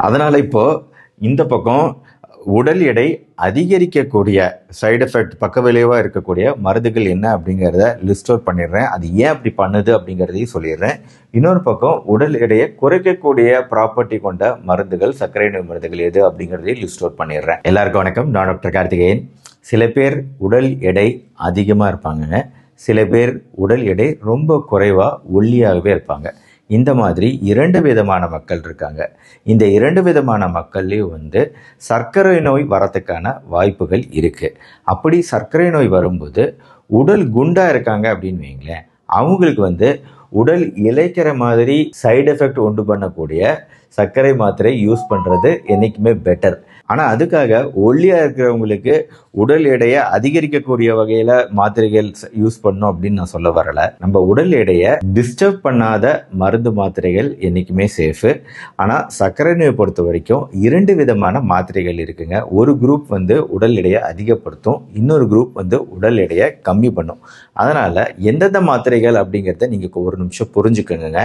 அதனால இப்போ இந்த பக்கம் உடல் எடை அதிகரிக்கக்கூடிய சைடு எஃபெக்ட் பக்க விளைவாக இருக்கக்கூடிய மருந்துகள் என்ன அப்படிங்கிறத லிஸ்ட் அவுட் பண்ணிடுறேன். அது ஏன் அப்படி பண்ணுது அப்படிங்கிறதையும் சொல்லிடுறேன். இன்னொரு பக்கம் உடல் எடையை குறைக்கக்கூடிய ப்ராப்பர்ட்டி கொண்ட மருந்துகள், சர்க்கரை நோய் மருந்துகள் எது அப்படிங்கிறதையும் லிஸ்ட் அவுட் பண்ணிடுறேன். எல்லாருக்கும் வணக்கம். நான் டாக்டர் கார்த்திகேயன். சில பேர் உடல் எடை அதிகமாக இருப்பாங்க, சில பேர் உடல் எடை ரொம்ப குறைவாக ஒல்லியாகவே இருப்பாங்க. இந்த மாதிரி இரண்டு விதமான மக்கள் இருக்காங்க. இந்த இரண்டு விதமான மக்கள்லேயும் சர்க்கரை நோய் வரத்துக்கான வாய்ப்புகள் இருக்குது. அப்படி சர்க்கரை நோய் வரும்போது உடல் குண்டாக இருக்காங்க அப்படின்னு வைங்களேன், அவங்களுக்கு உடல் இளைக்கிற மாதிரி சைடு எஃபெக்ட் உண்டு பண்ணக்கூடிய சர்க்கரை மாத்திரை யூஸ் பண்ணுறது என்றைக்குமே பெட்டர். ஆனால் அதுக்காக ஒல்லியாக இருக்கிறவங்களுக்கு உடல் எடையை அதிகரிக்கக்கூடிய வகையில் மாத்திரைகள் யூஸ் பண்ணணும் அப்படின்னு நான் சொல்ல வரலை. நம்ம உடல் எடையை டிஸ்டர்ப் பண்ணாத மருந்து மாத்திரைகள் என்றைக்குமே சேஃபு. ஆனால் சர்க்கரை நோயை பொறுத்த வரைக்கும் இரண்டு விதமான மாத்திரைகள் இருக்குங்க. ஒரு குரூப் உடல் எடையை அதிகப்படுத்தும், இன்னொரு குரூப் உடல் எடையை கம்மி பண்ணும். அதனால் எந்தெந்த மாத்திரைகள் அப்படிங்கிறத நீங்கள் ஒரு நிமிஷம் புரிஞ்சுக்கோங்க.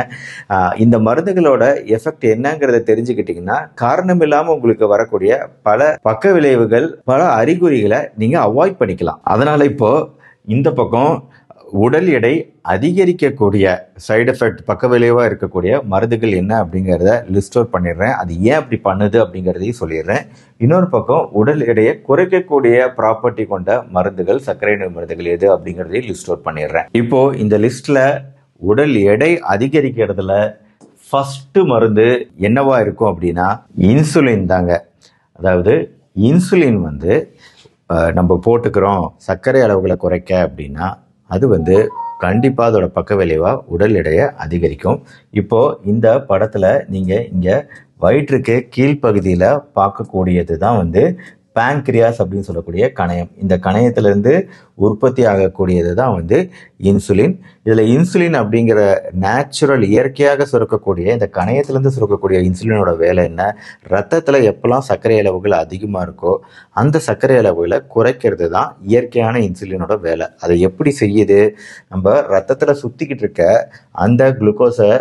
இந்த மருந்துகளோட எஃபெக்ட் என்னங்கிறத தெரிஞ்சுக்கிட்டிங்கன்னா காரணம் இல்லாமல் உங்களுக்கு வரக்கூடிய பல பக்க விளைவுகள், பல அறிகுறிகளை நீங்க அவாய்ட் பண்ணிக்கலாம். அதனால இப்போ இந்த பக்கம் உடல் எடை அதிகரிக்கக்கூடிய சைடு எஃபெக்ட் பக்க விளைவா இருக்கக்கூடிய மருந்துகள் என்ன அப்படிங்கிறத லிஸ்ட் அவுட் பண்ணிடுறேன். அது ஏன் அப்படி பண்ணுது அப்படிங்கிறதையும் சொல்லிடுறேன். இன்னொரு பக்கம் உடல் எடையை குறைக்கக்கூடிய ப்ராப்பர்ட்டி கொண்ட மருந்துகள், சர்க்கரை நோய் மருந்துகள் எது அப்படிங்கிறதையும் லிஸ்ட் அவுட் பண்ணிடுறேன். இப்போ இந்த லிஸ்ட்ல உடல் எடை அதிகரிக்கிறதுல ஃபர்ஸ்ட் மருந்து என்னவா இருக்கும் அப்படின்னா இன்சுலின் தாங்க. அதாவது இன்சுலின் நம்ம போட்டுக்கிறோம் சர்க்கரை அளவுகளை குறைக்க அப்படின்னா அது கண்டிப்பாக அதோட பக்க விளைவாக உடல் எடையை அதிகரிக்கும். இப்போது இந்த படத்தில் நீங்கள் இங்கே வயிற்றுக்கு கீழ்ப்பகுதியில் பார்க்கக்கூடியது தான் பேங்க்ரியாஸ் அப்படின்னு சொல்லக்கூடிய கணையம். இந்த கணையத்திலிருந்து உற்பத்தி ஆகக்கூடியது தான் இன்சுலின். இதில் இன்சுலின் அப்படிங்கிற நேச்சுரல் இயற்கையாக சுரக்கக்கூடிய இந்த கணையத்திலேருந்து சுரக்கக்கூடிய இன்சுலினோட வேலை என்ன? ரத்தத்தில் எப்போல்லாம் சர்க்கரை அளவுகள் அதிகமாக இருக்கோ அந்த சர்க்கரை அளவுகளை குறைக்கிறது தான் இயற்கையான இன்சுலினோட வேலை. அதை எப்படி செய்யுது? நம்ம ரத்தத்தில் சுற்றிக்கிட்டு இருக்க அந்த குளுக்கோஸை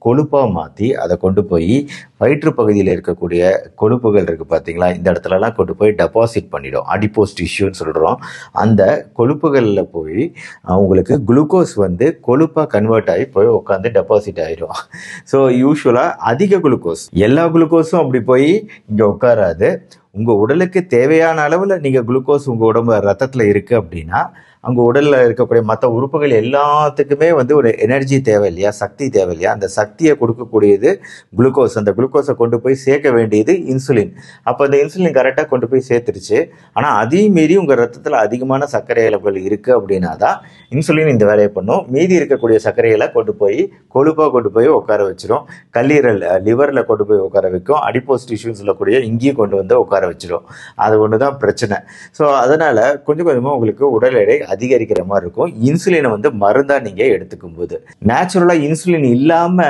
கொழுப்பாக மாற்றி அதை கொண்டு போய் வயிற்று பகுதியில் இருக்கக்கூடிய கொழுப்புகள் இருக்குது பார்த்தீங்களா, இந்த இடத்துலலாம் கொண்டு போய் டெபாசிட் பண்ணிடும். அடிப்போஸ் டிஷ்யூன்னு சொல்கிறோம். அந்த கொழுப்புகளில் போய் அவங்களுக்கு குளுக்கோஸ் கொழுப்பாக கன்வெர்ட் ஆகி போய் உட்காந்து டெபாசிட் ஆகிடும். ஸோ யூஸ்வலாக அதிக குளுக்கோஸ், எல்லா குளுக்கோஸும் அப்படி போய் இங்கே உட்காராது. உங்கள் உடலுக்கு தேவையான அளவில் நீங்கள் குளுக்கோஸ் உங்கள் உடம்பு ரத்தத்தில் இருக்குது அப்படின்னா அங்கே உடலில் இருக்கக்கூடிய மற்ற உறுப்புகள் எல்லாத்துக்குமே ஒரு எனர்ஜி தேவை இல்லையா, சக்தி தேவை இல்லையா? அந்த சக்தியை கொடுக்கக்கூடியது குளுக்கோஸ். அந்த குளுக்கோஸை கொண்டு போய் சேர்க்க வேண்டியது இன்சுலின். அப்போ அந்த இன்சுலின் கரெக்டாக கொண்டு போய் சேர்த்துருச்சு. ஆனால் அதையும் மீறி உங்கள் ரத்தத்தில் அதிகமான சர்க்கரை அளவுகள் இருக்குது அப்படின்னா தான் இன்சுலின் இந்த வேலையை பண்ணும். மீதி இருக்கக்கூடிய சர்க்கரைகளை கொண்டு போய் கொழுப்பாக கொண்டு போய் உட்கார வச்சிடும். கல்லீரல், லிவரில் கொண்டு போய் உட்கார வைக்கும். அடிப்போஸ் டிஷ்யூன்னு சொல்லக்கூடிய இங்கேயும் கொண்டு உட்கார வச்சிடும். அது ஒன்று தான் பிரச்சனை. ஸோ அதனால் கொஞ்சம் கொஞ்சமாக உங்களுக்கு உடல் எடை அதிகரிக்கிற மாதிரி இருக்கும். இன்சுலினை மருந்தா நீங்க எடுத்துக்கும் போது. நேச்சுரலா இன்சுலின் இல்லாம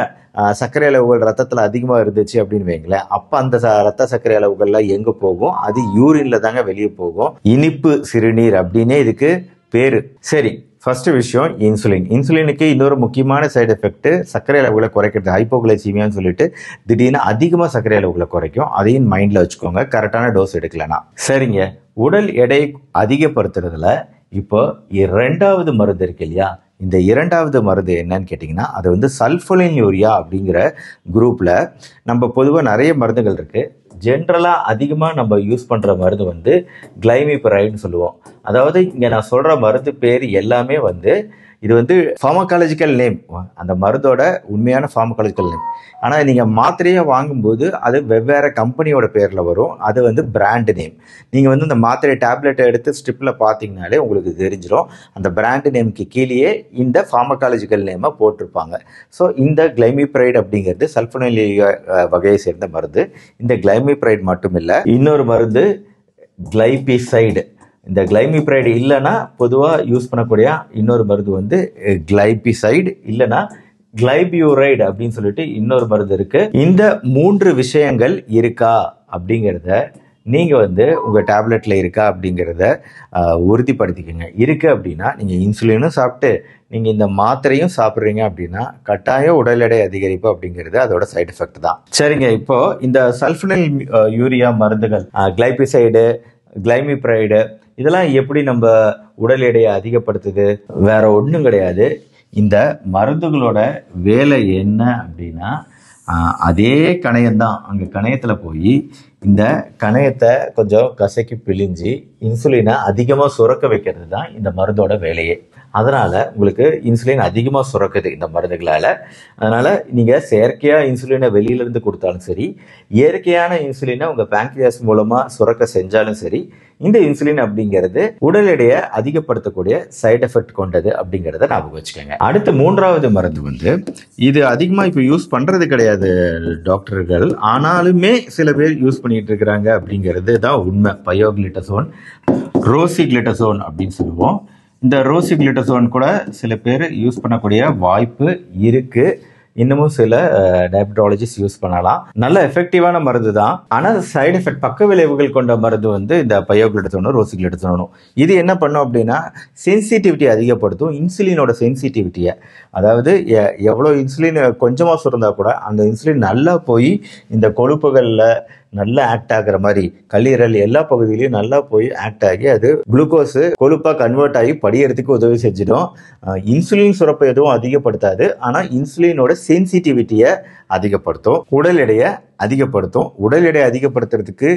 சர்க்கரை அளவுகள் ரத்தத்தில் அதிகமாக இருந்துச்சு அப்படின்னு வைங்களேன், அப்போ அந்த ரத்த சர்க்கரை அளவுகள்லாம் எங்கே போகும்? அது யூரின்ல தாங்க வெளியே போகும். இனிப்பு சிறுநீர் அப்படின்னே இதுக்கு பேரு. சரி, ஃபர்ஸ்ட் விஷயம் இன்சுலின். இன்சுலினுக்கு இன்னொரு முக்கியமான சைடு எஃபெக்ட் சர்க்கரை அளவுகளை குறைக்கிறது. ஹைப்போகிளைசீமியான்னு சொல்லிட்டு திடீர்னு அதிகமாக சர்க்கரை அளவுகளை குறைக்கும். அதையும் மைண்டில் வச்சுக்கோங்க, கரெக்டான டோஸ் எடுக்கலனா. சரிங்க, உடல் எடை அதிகப்படுத்துறதுல இப்போ இரண்டாவது மருந்து இருக்கு இல்லையா, இந்த இரண்டாவது மருந்து என்னன்னு கேட்டிங்கன்னா அது சல்ஃபோலின் யூரியா அப்படிங்கிற குரூப்பில் நம்ம பொதுவாக நிறைய மருந்துகள் இருக்குது. ஜென்ரலாக அதிகமாக நம்ம யூஸ் பண்ணுற மருந்து கிளைமிபிரைடுன்னு சொல்லுவோம். அதாவது இங்கே நான் சொல்கிற மருந்து பேர் எல்லாமே இது ஃபார்மகாலஜிக்கல் நேம், அந்த மருந்தோட உண்மையான ஃபார்மகாலஜிக்கல் நேம். ஆனால் நீங்கள் மாத்திரையை வாங்கும்போது அது வெவ்வேறு கம்பெனியோட பேரில் வரும். அது பிராண்ட் நேம். நீங்கள் இந்த மாத்திரை டேப்லெட்டை எடுத்து ஸ்ட்ரிப்பில் பார்த்தீங்கனாலே உங்களுக்கு தெரிஞ்சிடும். அந்த பிராண்ட் நேமுக்கு கீழேயே இந்த ஃபார்மகாலஜிக்கல் நேமை போட்டிருப்பாங்க. ஸோ இந்த கிளைமிபிரைடு அப்படிங்கிறது சல்ஃபோனிலியா வகையை சேர்ந்த மருந்து. இந்த கிளைமிபிரைடு மட்டும் இல்லை, இன்னொரு மருந்து கிளைபிசைடு. இந்த கிளைமிபிரைடு இல்லைன்னா பொதுவாக யூஸ் பண்ணக்கூடிய இன்னொரு மருந்து கிளைபிசைடு, இல்லைன்னா கிளைபியூரைடு அப்படின்னு சொல்லிட்டு இன்னொரு மருந்து இருக்கு. இந்த மூன்று விஷயங்கள் இருக்கா அப்படிங்கிறத நீங்கள் வந்து உங்கள் டேப்லெட்டில் இருக்கா அப்படிங்கிறத உறுதிப்படுத்திக்கோங்க. இருக்குது அப்படின்னா நீங்கள் இன்சுலினும் சாப்பிட்டு நீங்கள் இந்த மாத்திரையும் சாப்பிட்றீங்க அப்படின்னா கட்டாயம் உடல் எடை அதிகரிப்பு அப்படிங்கிறது அதோட சைடு எஃபெக்ட் தான். சரிங்க, இப்போ இந்த சல்ஃபனைல் யூரியா மருந்துகள், கிளைபிசைடு, கிளைமிப்ரைடு, இதெல்லாம் எப்படி நம்ம உடல் எடையை அதிகப்படுத்துது? வேற ஒன்றும் கிடையாது. இந்த மருந்துகளோட வேலை என்ன அப்படின்னா, அதே கணையம்தான். அங்கே கணையத்தில் போய் இந்த கணையத்தை கொஞ்சம் கசக்கி பிழிஞ்சு இன்சுலினை அதிகமாக சுரக்க வைக்கிறது தான் இந்த மருந்தோட வேலையே. அதனால் உங்களுக்கு இன்சுலின் அதிகமாக சுரக்குது இந்த மருந்துகளால். அதனால் நீங்கள் செயற்கையாக இன்சுலினை வெளியிலேருந்து கொடுத்தாலும் சரி, இயற்கையான இன்சுலினை உங்கள் பேங்க்ரியாஸ் மூலமாக சுரக்க செஞ்சாலும் சரி, இந்த இன்சுலின் அப்படிங்கிறது உடல் எடையை அதிகப்படுத்தக்கூடிய சைடு எஃபெக்ட் கொண்டது அப்படிங்கிறத ஞாபகம் வச்சுக்கோங்க. அடுத்த 3வது மருந்து வந்து இது அதிகமாக இப்போ யூஸ் பண்ணுறது கிடையாது டாக்டர்கள், ஆனாலுமே சில பேர் யூஸ் பண்ணிட்டு இருக்கிறாங்க அப்படிங்கிறது தான் உண்மை. பயோக்ளிட்டசோன், ரோசிக்ளிட்டசோன் அப்படின்னு சொல்லுவோம். இந்த ரோசிக்ளிட்டசோன் கூட சில பேர் யூஸ் பண்ணக்கூடிய வாய்ப்பு இருக்கு. இன்னமும் சில டயபெட்டாலஜிஸ்ட் யூஸ் பண்ணலாம். நல்ல எஃபெக்டிவான மருந்து தான். ஆனால் சைடு எஃபெக்ட், பக்க விளைவுகள் கொண்ட மருந்து வந்து இந்த பயோக்ளிட்டசோனும் ரோசிக்ளிட்டசோனும். இது என்ன பண்ணும் அப்படின்னா சென்சிட்டிவிட்டி அதிகப்படுத்தும், இன்சுலினோட சென்சிட்டிவிட்டியை. அதாவது எவ்வளோ இன்சுலின் கொஞ்சமாக சுரந்தா கூட அந்த இன்சுலின் நல்லா போய் இந்த கொழுப்புகளில் நல்லா ஆக்ட் ஆகிற மாதிரி, கல்லீரல் எல்லா பகுதியிலையும் நல்லா போய் ஆக்ட் ஆகி அது குளுக்கோஸு கொழுப்பாக கன்வெர்ட் ஆகி படியறதுக்கு உதவி செஞ்சிடும். இன்சுலின் சுரப்பை எதுவும் அதிகப்படுத்தாது, ஆனால் இன்சுலினோட சென்சிட்டிவிட்டியை அதிகப்படுத்தும், உடல் எடையை அதிகப்படுத்தும். உடல் எடையை அதிகப்படுத்துறதுக்கு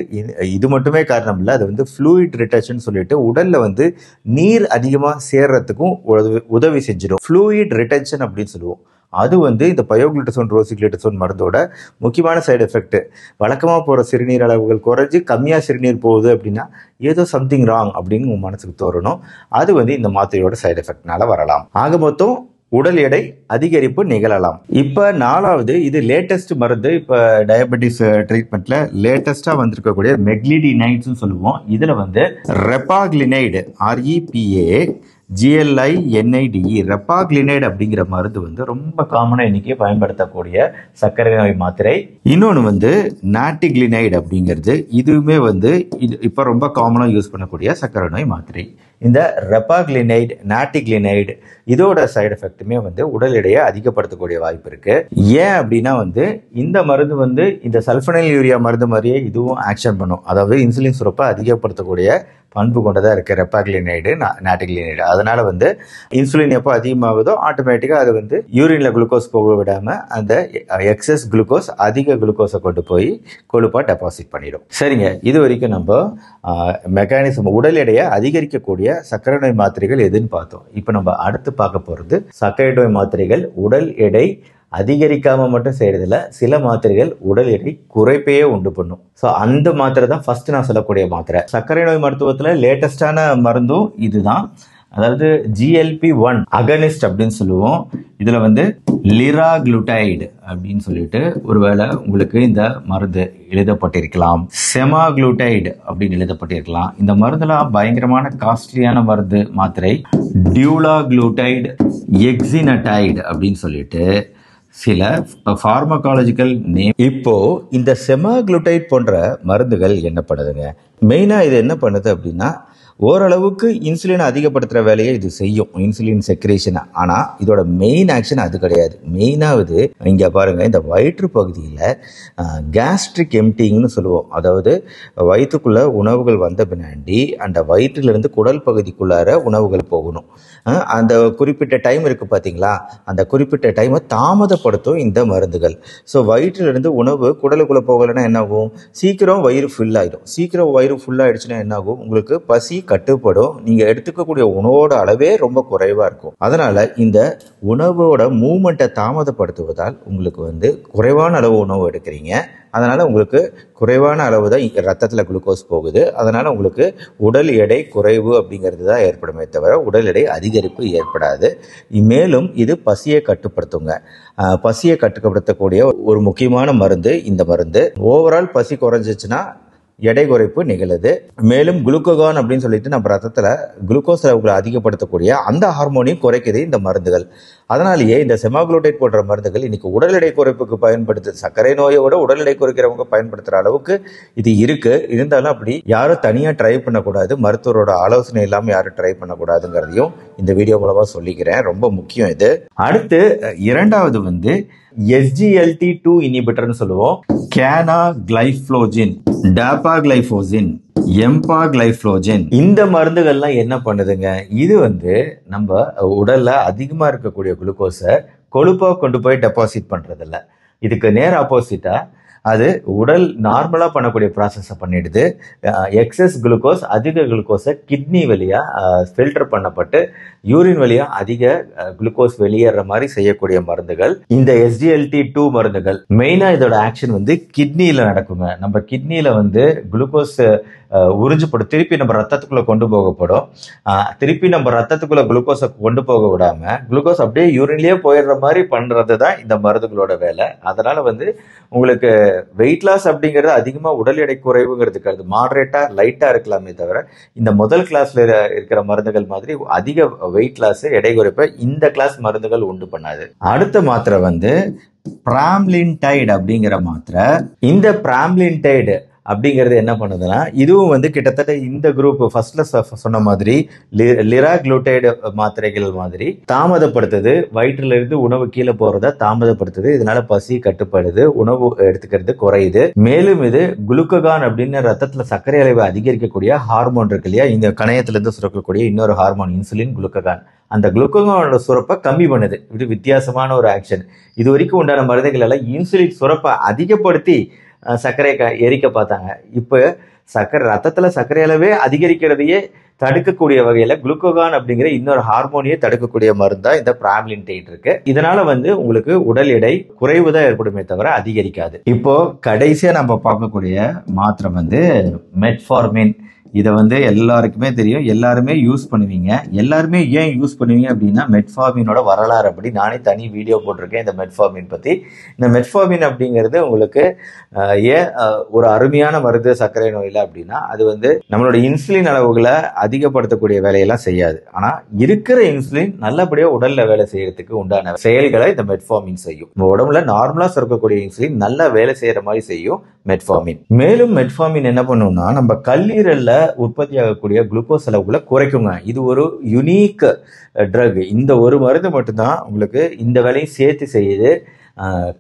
இது மட்டுமே காரணம் இல்லை, அது வந்து ஃப்ளூயிட் ரிட்டன்ஷன் சொல்லிட்டு உடல்ல வந்து நீர் அதிகமாக சேர்றதுக்கும் உதவி செஞ்சிடும். ஃப்ளூயிட் ரிட்டன்ஷன் அப்படின்னு சொல்லுவோம். அது வந்து இந்த பயோக்ளிட்டசோன், ரோசிக்ளிட்டசோன் மருந்தோட முக்கியமான சைடு எஃபெக்ட். வழக்கமாக போகிற சிறுநீர் அளவுகள் குறைஞ்சி கம்மியாக சிறுநீர் போகுது அப்படின்னா ஏதோ சம்திங் ராங் அப்படின்னு உங்கள் மனசுக்கு தோறணும். அது வந்து இந்த மாத்திரையோட சைடு எஃபெக்ட்னால வரலாம். ஆக மொத்தம் உடல் எடை அதிகரிப்பு நிகழலாம். இப்போ 4வது, இது லேட்டஸ்ட் மருந்து. இப்போ டயபெட்டிஸ் ட்ரீட்மெண்ட்ல லேட்டஸ்டா வந்திருக்கக்கூடிய மெக்லிடினைட்ஸ் சொல்லுவோம். இதுல வந்து ரெபாக்ளினைடு, REPAGLINIDE, ரெபாக்ளினைடு அப்படிங்கிற மருந்து வந்து ரொம்ப காமனாக இன்னைக்கு பயன்படுத்தக்கூடிய சர்க்கரை நோய் மாத்திரை. இன்னொன்று வந்து நாட்டிக்ளினைடு அப்படிங்கிறது, இதுவுமே வந்து இது இப்போ ரொம்ப காமனாக யூஸ் பண்ணக்கூடிய சர்க்கரை நோய் மாத்திரை. இந்த ரெபாக்ளினைடு, நாட்டிக்ளினைடு இதோட சைடு எஃபெக்ட்டுமே வந்து உடல் எடையை அதிகப்படுத்தக்கூடிய வாய்ப்பு இருக்கு. ஏன் அப்படின்னா வந்து இந்த மருந்து வந்து இந்த சல்ஃபனைல் யூரியா மருந்து மாதிரியே இதுவும் ஆக்ஷன் பண்ணும். அதாவது இன்சுலின் சுரப்பை அதிகப்படுத்தக்கூடிய பண்பு கொண்டதாக இருக்கு ரெபாக்ளினைடு, நாட்டிக்ளினைடு. அதனால வந்து இன்சுலின் எப்போ அதிகமாகுதோ ஆட்டோமேட்டிக்காக அது வந்து யூரின்ல குளுக்கோஸ் போக விடாமல் அந்த எக்ஸஸ் குளுக்கோஸ், அதிக குளுக்கோஸை கொண்டு போய் கொழுப்பா டெபாசிட் பண்ணிடும். சரிங்க, இது வரைக்கும் நம்ம மெக்கானிசம், உடல் எடையை அதிகரிக்கக்கூடிய சர்க்கரை நோய் மாத்திரைகள் எதுன்னு பார்த்தோம். இப்போ நம்ம அடுத்து பார்க்க போகிறது சர்க்கரை நோய் மாத்திரைகள் உடல் எடை அதிகரிக்காம மட்டும் செய்யறதில்ல, சில மாத்திரைகள் உடல் எடை குறைப்பையே உண்டு பண்ணும். ஸோ அந்த மாத்திரை தான் ஃபர்ஸ்ட் நான் சொல்லக்கூடிய மாத்திரை. சர்க்கரை நோய் மருத்துவத்தில் லேட்டஸ்டான மருந்தும் இதுதான். அதாவது GLP-1 அகனிஸ்ட் அப்படின்னு சொல்லுவோம். இதுல வந்து லிராக்ளூடைடு அப்படின்னு சொல்லிட்டு ஒருவேளை உங்களுக்கு இந்த மருந்து எழுதப்பட்டிருக்கலாம், செமாக்ளூடைடு அப்படின்னு எழுதப்பட்டிருக்கலாம். இந்த மருந்துலாம் பயங்கரமான காஸ்ட்லியான மருந்து மாத்திரை. டியூலாக்ளூடைடு, எக்ஸினடைடு அப்படின்னு சொல்லிட்டு சில பார்மகாலஜிக்கல் நேம். இப்போ இந்த செமாக்ளூடைட் போன்ற மருந்துகள் என்ன பண்ணுதுங்க? மெயினா இது என்ன பண்ணுது அப்படின்னா ஓரளவுக்கு இன்சுலினை அதிகப்படுத்துகிற வேலையை இது செய்யும், இன்சுலின் செக்ரேஷனை. ஆனால் இதோட மெயின் ஆக்ஷன் அது கிடையாது. மெயினாவது இங்கே பாருங்கள், இந்த வயிற்று பகுதியில் கேஸ்ட்ரிக் எம்டிங்னு சொல்லுவோம். அதாவது வயிற்றுக்குள்ளே உணவுகள் வந்த பின்னாடி அந்த வயிற்றிலிருந்து குடல் பகுதிக்குள்ளார உணவுகள் போகணும். அந்த குறிப்பிட்ட டைம் இருக்குது பார்த்தீங்களா, அந்த குறிப்பிட்ட டைமை தாமதப்படுத்தும் இந்த மருந்துகள். ஸோ வயிற்றிலிருந்து உணவு குடலுக்குள்ளே போகலைன்னா என்னாகும்? சீக்கிரம் வயிறு ஃபுல் ஆகிடும். சீக்கிரம் வயிறு ஃபுல் ஆகிடுச்சுன்னா என்னாகும்? உங்களுக்கு பசி கட்டுப்படும். நீங்க எடுத்துக்கக்கூடிய உணவோட அளவே ரொம்ப குறைவா இருக்கும். அதனால இந்த உணவோட மூவ்மெண்ட்டை தாமதப்படுத்துவதால் உங்களுக்கு வந்து குறைவான அளவு உணவு எடுக்கிறீங்க. அதனால உங்களுக்கு குறைவான அளவு தான் ரத்தத்தில் குளுக்கோஸ் போகுது. அதனால உங்களுக்கு உடல் எடை குறைவு அப்படிங்கிறது தான் ஏற்படுமே தவிர உடல் எடை அதிகரிப்பு ஏற்படாது. மேலும் இது பசியை கட்டுப்படுத்துங்க. பசியை கட்டுப்படுத்தக்கூடிய ஒரு முக்கியமான மருந்து இந்த மருந்து. ஓவரால் பசி குறைஞ்சிச்சுன்னா எடை குறைப்பு நிகழுது. மேலும் குளுக்கோகான் அப்படின்னு சொல்லிட்டு நம்ம ரத்தத்தில் குளுக்கோஸ் அளவுகளை அதிகப்படுத்தக்கூடிய அந்த ஹார்மோனையும் குறைக்குது இந்த மருந்துகள். அதனாலேயே இந்த செமாக்ளூட்டேட் போன்ற மருந்துகள் இன்னைக்கு உடல் எடை குறைப்புக்கு பயன்படுத்து, சர்க்கரை நோயோட உடல் எடை குறைக்கிறவங்க பயன்படுத்துகிற அளவுக்கு இது இருக்கு. இருந்தாலும் அப்படி யாரும் தனியாக ட்ரை பண்ணக்கூடாது, மருத்துவரோட ஆலோசனை இல்லாமல் யாரும் ட்ரை பண்ணக்கூடாதுங்கிறதையும் இந்த வீடியோ மூலமாக சொல்லிக்கிறேன். ரொம்ப முக்கியம் இது. அடுத்து இரண்டாவது வந்து SGLT2 இனிபிட்டர்னு சொல்லுவோம். கேனாகிளைஃப்ளோஜின், டாபாகிளைஃபோசின், எம்பாகிளைஃப்ளோஜின். இந்த மருந்துகள்லாம் என்ன பண்ணுதுங்க, இது வந்து நம்ம உடல்ல அதிகமா இருக்கக்கூடிய குளுக்கோஸை கொழுப்பா கொண்டு போய் டெபாசிட் பண்றதில்ல. இதுக்கு நேர் ஆப்போசிட்டா அது உடல் நார்மலா பண்ணக்கூடிய ப்ராசஸை பண்ணிடுது. எக்ஸஸ் குளுக்கோஸ், அதிக குளுக்கோஸை கிட்னி வழியா ஃபில்டர் பண்ணப்பட்டு யூரின் வழியா அதிக குளுக்கோஸ் வெளியேற மாதிரி செய்யக்கூடிய மருந்துகள் இந்த SGLT2 மருந்துகள். மெயினா இதோட ஆக்ஷன் வந்து கிட்னியில நடக்குங்க. நம்ம கிட்னியில வந்து குளுக்கோஸ் உறிஞ்சப்படும், திருப்பி நம்ம ரத்தத்துக்குள்ள கொண்டு போகப்படும். திருப்பி நம்ம ரத்தத்துக்குள்ள குளுக்கோஸை கொண்டு போக விடாம குளுக்கோஸ் அப்படியே யூரின்லயே போயிடுற மாதிரி பண்றது தான் இந்த மருந்துகளோட வேலை. அதனால வந்து உங்களுக்கு வெயிட் லாஸ் அப்படிங்கிறது அதிகமா உடல் எடை குறைவுங்கிறதுக்கு அது மாடரேட்டா லைட்டா இருக்கலாமே தவிர இந்த முதல் கிளாஸ்ல இருக்கிற மருந்துகள் மாதிரி அதிக வெயிட் லாஸ், எடை குறைப்பை இந்த கிளாஸ் மருந்துகள் உண்டு பண்ணாது. அடுத்த மாத்திரை வந்து பிராம்லின்டைடு அப்படிங்கிற மாத்திரை. இந்த பிராம்லின்டைடு அப்படிங்கிறது என்ன பண்ணுதுன்னா, இதுவும் வந்து கிட்டத்தட்ட இந்த குரூப் ஃபர்ஸ்ட்ல சொன்ன மாதிரி லிராக்ளூட்டைடு மாத்திரைகள் மாதிரி தாமதப்படுத்துது. வயிற்றுல இருந்து உணவு கீழே போறத தாமதப்படுத்துது. இதனால பசி கட்டுப்படுது, உணவு எடுத்துக்கிறது குறையுது. மேலும் இது குளுக்ககான் அப்படின்னு ரத்தத்துல சர்க்கரை அளவை அதிகரிக்கக்கூடிய ஹார்மோன் இருக்கு இல்லையா, இந்த கணையத்திலிருந்து சுரக்கக்கூடிய இன்னொரு ஹார்மோன் இன்சுலின், குளுக்ககான். அந்த குளுக்ககானோட சுரப்பை கம்மி பண்ணுது. இது வித்தியாசமான ஒரு ஆக்ஷன். இது வரைக்கும் உண்டான மருந்துகள் எல்லாம் இன்சுலின் சுரப்பை அதிகப்படுத்தி சர்க்கரை எரிக்க பார்த்தாங்க. இப்ப ரத்தத்துல சர்க்கரை அளவே அதிகரிக்கிறதையே தடுக்கக்கூடிய வகையில குளுக்கோகான் அப்படிங்கிற இன்னொரு ஹார்மோனியை தடுக்கக்கூடிய மருந்தா இந்த பிராம்லின்டைடு இருக்கு. இதனால வந்து உங்களுக்கு உடல் எடை குறைவு தான் ஏற்படுமே தவிர அதிகரிக்காது. இப்போ கடைசியா நம்ம பார்க்கக்கூடிய மாத்திரை வந்து மெட்ஃபார்மின். இதை வந்து எல்லாருக்குமே தெரியும், எல்லாருமே யூஸ் பண்ணுவீங்க. எல்லாருமே ஏன் யூஸ் பண்ணுவீங்க அப்படின்னா, மெட்ஃபார்மினோட வரலாறு அப்படி நானே தனி வீடியோ போட்டிருக்கேன் இந்த மெட்ஃபார்மின் பத்தி. இந்த மெட்ஃபார்மின் அப்படிங்கிறது உங்களுக்கு ஏன் ஒரு அருமையான மருந்து சர்க்கரை நோயில அப்படின்னா, அது வந்து நம்மளோட இன்சுலின் அளவுகளை அதிகப்படுத்தக்கூடிய வேலையெல்லாம் செய்யாது. ஆனா இருக்கிற இன்சுலின் நல்லபடியா உடல்ல வேலை செய்யறதுக்கு உண்டான செயல்களை இந்த மெட்ஃபார்மின் செய்யும். நம்ம உடம்புல நார்மலா சுரக்கக்கூடிய இன்சுலின் நல்லா வேலை செய்யற மாதிரி செய்யும் மெட்ஃபார்மின். மேலும் மெட்ஃபார்மின் என்ன பண்ணும்னா, நம்ம கல்லீரல்ல உற்பத்தி ஆகக்கூடிய குளுக்கோஸ் அளவுகளை குறைக்குங்க. இது ஒரு யுனிக் ட்ரக். இந்த ஒரு மருந்து மட்டும்தான் உங்களுக்கு இந்த வேலையும் சேர்த்து செய்யுது.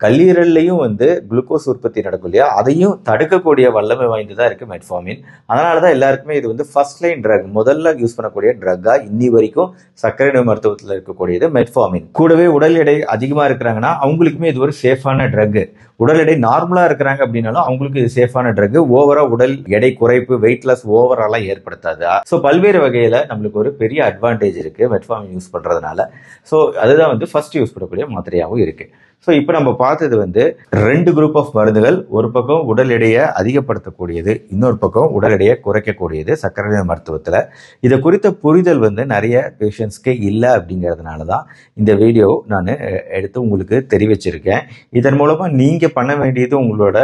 கல்லீரல்லையும் வந்து குளுக்கோஸ் உற்பத்தி நடக்கும் இல்லையா, அதையும் தடுக்கக்கூடிய வல்லமை வாய்ந்ததா இருக்கு மெட்ஃபார்மின். அதனாலதான் எல்லாருக்குமே இது வந்து ஃபர்ஸ்ட் லைன் ட்ரக், முதல்ல யூஸ் பண்ணக்கூடிய ட்ரக்கா இன்னி வரைக்கும் சர்க்கரை நோய் மருத்துவத்தில் இருக்கக்கூடியது மெட்ஃபார்மின். கூடவே உடல் எடை அதிகமா இருக்கிறாங்கன்னா அவங்களுக்குமே இது ஒரு சேஃபான ட்ரக். உடல் எடை நார்மலா இருக்கிறாங்க அப்படின்னாலும் அவங்களுக்கு இது சேஃபான ட்ரக். ஓவரா உடல் எடை குறைப்பு, வெயிட் லாஸ் ஓவராலா ஏற்படுத்தாது. ஸோ பல்வேறு வகையில நம்மளுக்கு ஒரு பெரிய அட்வான்டேஜ் இருக்கு மெட்ஃபார்மின் யூஸ் பண்றதுனால. ஸோ அதுதான் வந்து ஃபர்ஸ்ட் யூஸ் பண்ணக்கூடிய மாத்திரையாகவும் இருக்கு. ஸோ இப்போ நம்ம பார்த்தது வந்து 2 குரூப் ஆஃப் மருந்துகள். ஒரு பக்கம் உடல் எடையை அதிகப்படுத்தக்கூடியது, இன்னொரு பக்கம் உடல் எடையை குறைக்கக்கூடியது சர்க்கரை நோய் மருத்துவத்தில். இதை குறித்த புரிதல் வந்து நிறைய பேஷண்ட்ஸ்க்கு இல்லை அப்படிங்கிறதுனால தான் இந்த வீடியோ நான் எடுத்து உங்களுக்கு தெரிவிச்சிருக்கேன். இதன் மூலமாக நீங்கள் பண்ண வேண்டியது உங்களோட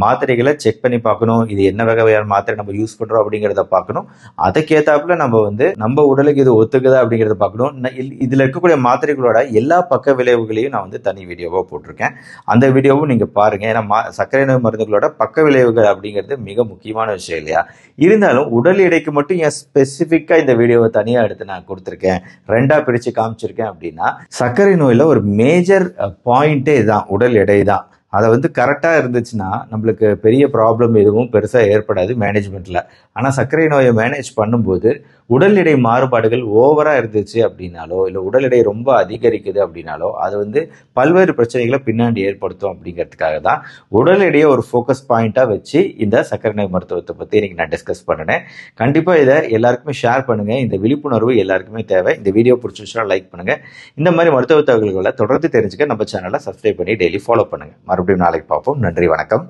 மாத்திரைகளை செக் பண்ணி பார்க்கணும். இது என்ன வகையான மாத்திரை நம்ம யூஸ் பண்றோம் அப்படிங்கிறத பார்க்கணும். அதுக்கேத்தாப்புல நம்ம வந்து நம்ம உடலுக்கு இது ஒத்துக்குதா அப்படிங்கிறத பார்க்கணும். இதுல இருக்கக்கூடிய மாத்திரைகளோட எல்லா பக்க விளைவுகளையும் நான் வந்து தனி வீடியோவா போட்டிருக்கேன். அந்த வீடியோவும் நீங்க பாருங்க. ஏன்னா சர்க்கரை நோய் மருந்துகளோட பக்க விளைவுகள் அப்படிங்கிறது மிக முக்கியமான விஷயம் இல்லையா. இருந்தாலும் உடல் எடைக்கு மட்டும் ஏன் ஸ்பெசிபிக்கா இந்த வீடியோவை தனியா எடுத்து நான் கொடுத்துருக்கேன், 2ஆ பிரிச்சு காமிச்சிருக்கேன் அப்படின்னா, சர்க்கரை நோயில ஒரு மேஜர் பாயிண்டே தான் உடல் எடை தான். அதை வந்து கரெக்டாக இருந்துச்சுன்னா நம்மளுக்கு பெரிய ப்ராப்ளம் எதுவும் பெருசாக ஏற்படாது மேனேஜ்மெண்ட்டில். ஆனால் சர்க்கரை நோயை மேனேஜ் பண்ணும்போது உடல் எடை மாறுபாடுகள் ஓவராக இருந்துச்சு அப்படின்னாலோ, இல்லை உடல் எடை ரொம்ப அதிகரிக்குது அப்படின்னாலோ, அது வந்து பல்வேறு பிரச்சனைகளை பின்னாடி ஏற்படுத்தும். அப்படிங்கிறதுக்காக தான் உடல் எடையை ஒரு ஃபோக்கஸ் பாயிண்ட்டாக வச்சு இந்த சர்க்கரை நோய் மருத்துவத்தை பற்றி இன்னைக்கு நான் டிஸ்கஸ் பண்ணினேன். கண்டிப்பாக இதை எல்லாருக்குமே ஷேர் பண்ணுங்கள். இந்த விழிப்புணர்வு எல்லாருக்குமே தேவை. இந்த வீடியோ பிடிச்சிருச்சுன்னா லைக் பண்ணுங்கள். இந்த மாதிரி மருத்துவ தகவல்களை தொடர்ந்து தெரிஞ்சுக்க நம்ம சேனலை சப்ஸ்கிரைப் பண்ணி டெய்லி ஃபாலோ பண்ணுங்கள். மறுபடியும் நாளைக்கு பார்ப்போம். நன்றி, வணக்கம்.